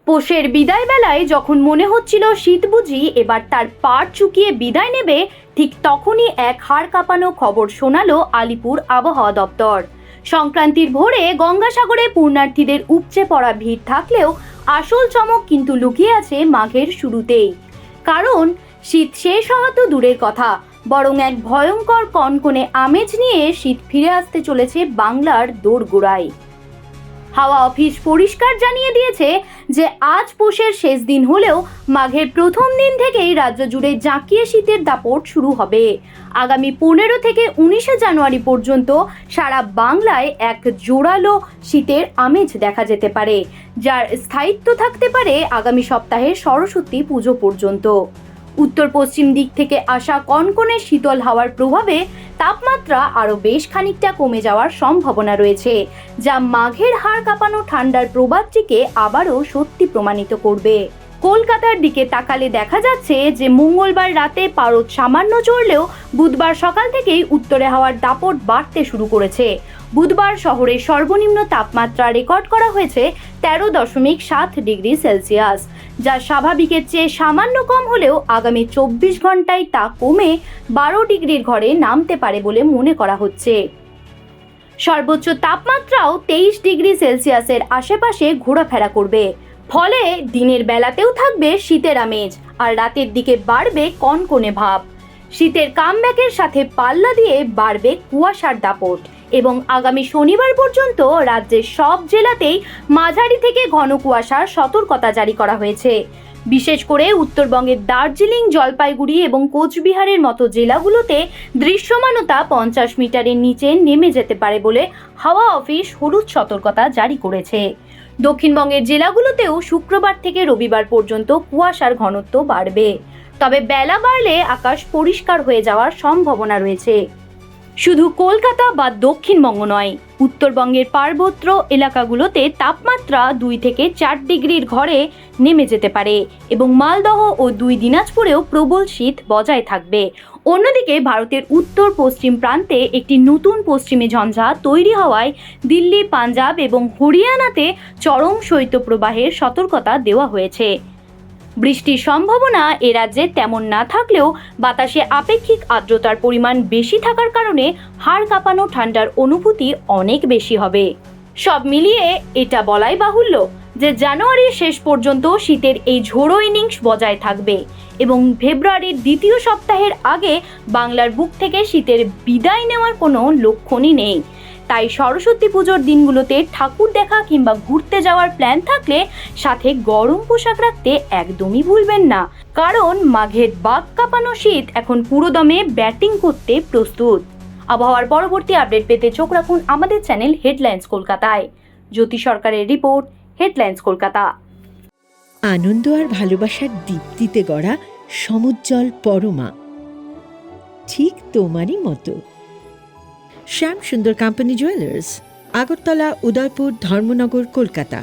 পোষের বিদায় বেলায় যখন মনে হচ্ছিল শীত বুঝি এবার তার পাড় চুকিয়ে বিদায় নেবে, ঠিক তখনই এক হাড় কাঁপানো খবর শোনালো আলিপুর আবহাওয়া দপ্তর। সংক্রান্তির ভোরে গঙ্গাসাগরে পুণ্যার্থীদের উপচে পড়া ভিড় থাকলেও আসল চমক কিন্তু লুকিয়ে আছে মাঘের শুরুতেই। কারণ শীত শেষ হওয়া তো দূরের কথা, বরং এক ভয়ঙ্কর কনকনে আমেজ নিয়ে শীত ফিরে আসতে চলেছে বাংলার দোরগোড়ায়। হাওয়া অফিস পরিষ্কার জানিয়ে দিয়েছে যে আজ পৌষের শেষ দিন হলেও মাঘের প্রথম দিন থেকেই রাজ্য জুড়ে জাঁকিয়ে শীতের দাপট শুরু হবে। আগামী 15 থেকে 19 জানুয়ারি পর্যন্ত সারা বাংলায় এক জোরালো শীতের আমেজ দেখা যেতে পারে, যার স্থায়িত্ব থাকতে পারে আগামী সপ্তাহের সরস্বতী পুজো পর্যন্ত। উত্তর পশ্চিম দিক থেকে আসা কনকনে শীতল হাওয়ার প্রভাবে তাপমাত্রা আরও বেশ খানিকটা কমে যাওয়ার সম্ভাবনা রয়েছে, যা মাঘের হাড় কাঁপানো ঠান্ডার প্রবাদটিকে আবারও সত্যি প্রমাণিত করবে। কলকাতার দিকে তাকালে দেখা যাচ্ছে যে মঙ্গলবার রাতে পারদ সামান্য চড়লেও বুধবার সকাল থেকেই উত্তরে হাওয়ার দাপট বাড়তে শুরু করেছে। বুধবার শহরের সর্বনিম্ন তাপমাত্রা রেকর্ড করা হয়েছে 13.7 ডিগ্রি সেলসিয়াস, যা স্বাভাবিকের চেয়ে সামান্য কম হলেও আগামী 24 ঘন্টায় তা কমে 12 ডিগ্রির ঘরে নামতে পারে বলে মনে করা হচ্ছে। সর্বোচ্চ তাপমাত্রাও 23 ডিগ্রি সেলসিয়াসের আশেপাশে ঘোরাফেরা করবে, ফলে দিনের বেলাতেও থাকবে শীতের আমেজ আর রাতের দিকে বাড়বে কনকনে ভাব। শীতের কামব্যাকের সাথে পাল্লা দিয়ে বাড়বে কুয়াশার দাপট এবং আগামী শনিবার পর্যন্ত রাজ্যের সব জেলাতেই মাঝারি থেকে ঘন কুয়াশার সতর্কতা জারি করা হয়েছে। বিশেষ করে উত্তরবঙ্গের দার্জিলিং, জলপাইগুড়ি এবং কোচবিহারের মতো জেলাগুলোতে দৃশ্যমানতা 50 মিটারের নিচে নেমে যেতে পারে বলে হাওয়া অফিস হলুদ সতর্কতা জারি করেছে। দক্ষিণবঙ্গের জেলাগুলোতেও শুক্রবার থেকে রবিবার পর্যন্ত কুয়াশার ঘনত্ব বাড়বে, তবে বেলা বাড়লে আকাশ পরিষ্কার হয়ে যাওয়ার সম্ভাবনা রয়েছে। শুধু কলকাতা বা দক্ষিণবঙ্গ নয়, উত্তরবঙ্গের পার্বত্য এলাকাগুলোতে তাপমাত্রা 2 থেকে 4 ডিগ্রির ঘরে নেমে যেতে পারে এবং মালদহ ও 2 দিনাজপুরেও প্রবল শীত বজায় থাকবে। অন্যদিকে ভারতের উত্তর পশ্চিম প্রান্তে একটি নতুন পশ্চিমী ঝঞ্ঝা তৈরি হওয়ায় দিল্লি, পাঞ্জাব এবং হরিয়ানাতে চরম শৈত্যপ্রবাহের সতর্কতা দেওয়া হয়েছে। বৃষ্টির সম্ভাবনা এ রাজ্যে তেমন না থাকলেও বাতাসে আপেক্ষিক আর্দ্রতার পরিমাণ বেশি থাকার কারণে হাড় কাঁপানো ঠান্ডার অনুভূতি অনেক বেশি হবে। সব মিলিয়ে এটা বলাই বাহুল্য যে জানুয়ারির শেষ পর্যন্ত শীতের এই ঝোড়ো ইনিংস বজায় থাকবে এবং ফেব্রুয়ারির দ্বিতীয় সপ্তাহের আগে বাংলার বুক থেকে শীতের বিদায় নেওয়ার কোনো লক্ষণই নেই। তাই সরস্বতী পুজোর দিনগুলোতে ঠাকুর দেখা কিংবা ঘুরতে যাওয়ার প্ল্যান থাকলে সাথে গরম পোশাক রাখতে একদমই ভুলবেন না, কারণ মাঘের বাঘ কাঁপানো শীত এখন পুরোদমে ব্যাটিং করতে প্রস্তুত। আবহাওয়ার পরবর্তী আপডেট পেতে চোখ রাখুন আমাদের চ্যানেল হেডলাইন্স কলকাতায়। জ্যোতি সরকারের রিপোর্ট, হেডলাইন্স কলকাতা। আনন্দ আর ভালোবাসার দীপ্তিতে গড়া সমুজ্জ্বল পরমা, ঠিক তোমারই মতো। শ্যাম সুন্দর কোম্পানি জুয়েলার্স, আগরতলা, উদয়পুর, ধর্মনগর, কলকাতা।